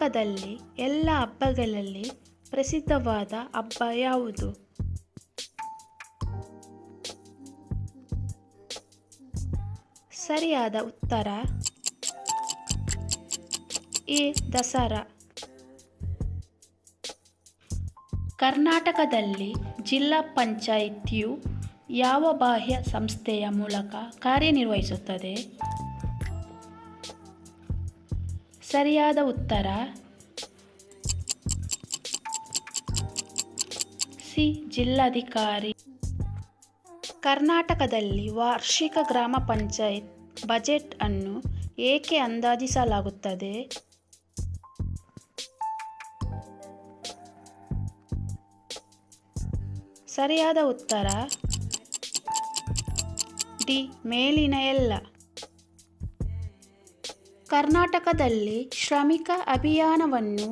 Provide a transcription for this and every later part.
ಕರ್ನಾಟಕದಲ್ಲಿ ಎಲ್ಲ ಹಬ್ಬಗಳಲ್ಲಿ ಪ್ರಸಿದ್ಧವಾದ ಹಬ್ಬ ಯಾವುದು? ಸರಿಯಾದ ಉತ್ತರ ಎ. ದಸರಾ. ಕರ್ನಾಟಕದಲ್ಲಿ ಜಿಲ್ಲಾ ಪಂಚಾಯಿತಿಯು ಯಾವ ಬಾಹ್ಯ ಸಂಸ್ಥೆಯ ಮೂಲಕ ಕಾರ್ಯನಿರ್ವಹಿಸುತ್ತದೆ? ಸರಿಯಾದ ಉತ್ತರ ಸಿ. ಜಿಲ್ಲಾಧಿಕಾರಿ. ಕರ್ನಾಟಕದಲ್ಲಿ ವಾರ್ಷಿಕ ಗ್ರಾಮ ಪಂಚಾಯತ್ ಬಜೆಟ್ ಅನ್ನು ಏಕೆ ಅಂದಾಜಿಸಲಾಗುತ್ತದೆ? ಸರಿಯಾದ ಉತ್ತರ ಡಿ. ಮೇಲಿನ ಎಲ್ಲ. ಕರ್ನಾಟಕದಲ್ಲಿ ಶ್ರಮಿಕ ಅಭಿಯಾನವನ್ನು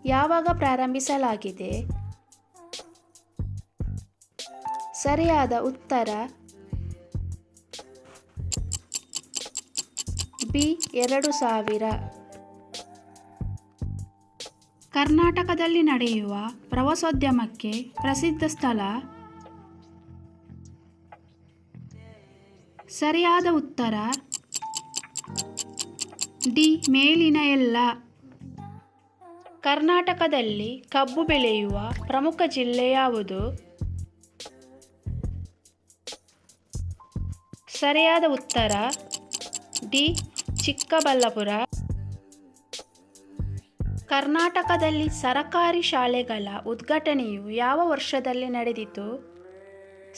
ಯಾವಾಗ ಪ್ರಾರಂಭಿಸಲಾಗಿದೆ? ಸರಿಯಾದ ಉತ್ತರ ಬಿ. 2000. ಕರ್ನಾಟಕದಲ್ಲಿ ನಡೆಯುವ ಪ್ರವಾಸೋದ್ಯಮಕ್ಕೆ ಪ್ರಸಿದ್ಧ ಸ್ಥಳ? ಸರಿಯಾದ ಉತ್ತರ ಡಿ. ಮೇಲಿನ ಎಲ್ಲ. ಕರ್ನಾಟಕದಲ್ಲಿ ಕಬ್ಬು ಬೆಳೆಯುವ ಪ್ರಮುಖ ಜಿಲ್ಲೆ ಯಾವುದು? ಸರಿಯಾದ ಉತ್ತರ ಡಿ. ಚಿಕ್ಕಬಳ್ಳಾಪುರ. ಕರ್ನಾಟಕದಲ್ಲಿ ಸರಕಾರಿ ಶಾಲೆಗಳ ಉದ್ಘಾಟನೆಯು ಯಾವ ವರ್ಷದಲ್ಲಿ ನಡೆದಿತು?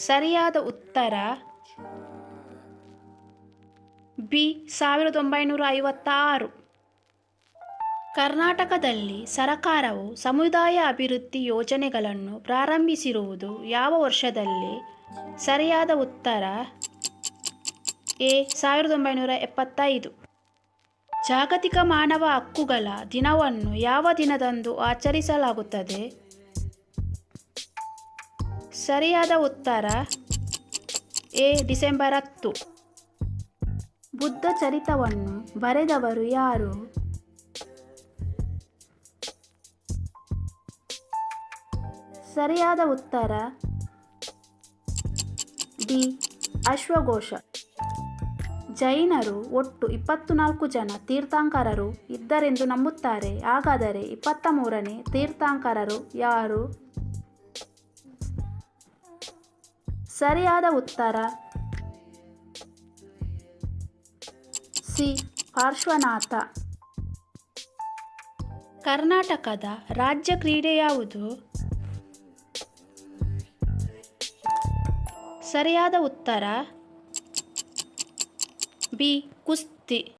ಸರಿಯಾದ ಉತ್ತರ ಬಿ. 1956. ಕರ್ನಾಟಕದಲ್ಲಿ ಸರಕಾರವು ಸಮುದಾಯ ಅಭಿವೃದ್ಧಿ ಯೋಜನೆಗಳನ್ನು ಪ್ರಾರಂಭಿಸಿರುವುದು ಯಾವ ವರ್ಷದಲ್ಲಿ? ಸರಿಯಾದ ಉತ್ತರ ಎ. 1975. ಜಾಗತಿಕ ಮಾನವ ಹಕ್ಕುಗಳ ದಿನವನ್ನು ಯಾವ ದಿನದಂದು ಆಚರಿಸಲಾಗುತ್ತದೆ? ಸರಿಯಾದ ಉತ್ತರ ಎ. ಡಿಸೆಂಬರ್ 10. ಬುದ್ಧ ಚರಿತವನ್ನು ಬರೆದವರು ಯಾರು? ಸರಿಯಾದ ಉತ್ತರ ಡಿ. ಅಶ್ವಘೋಷ. ಜೈನರು ಒಟ್ಟು 24 ಜನ ತೀರ್ಥಂಕರರು ಇದ್ದರೆಂದು ನಂಬುತ್ತಾರೆ. ಹಾಗಾದರೆ 23ನೇ ತೀರ್ಥಂಕರರು ಯಾರು? ಸರಿಯಾದ ಉತ್ತರ ಸಿ. ಪಾರ್ಶ್ವನಾಥ. ಕರ್ನಾಟಕದ ರಾಜ್ಯ ಕ್ರೀಡೆ ಯಾವುದು? ಸರಿಯಾದ ಉತ್ತರ ಬಿ. ಕುಸ್ತಿ.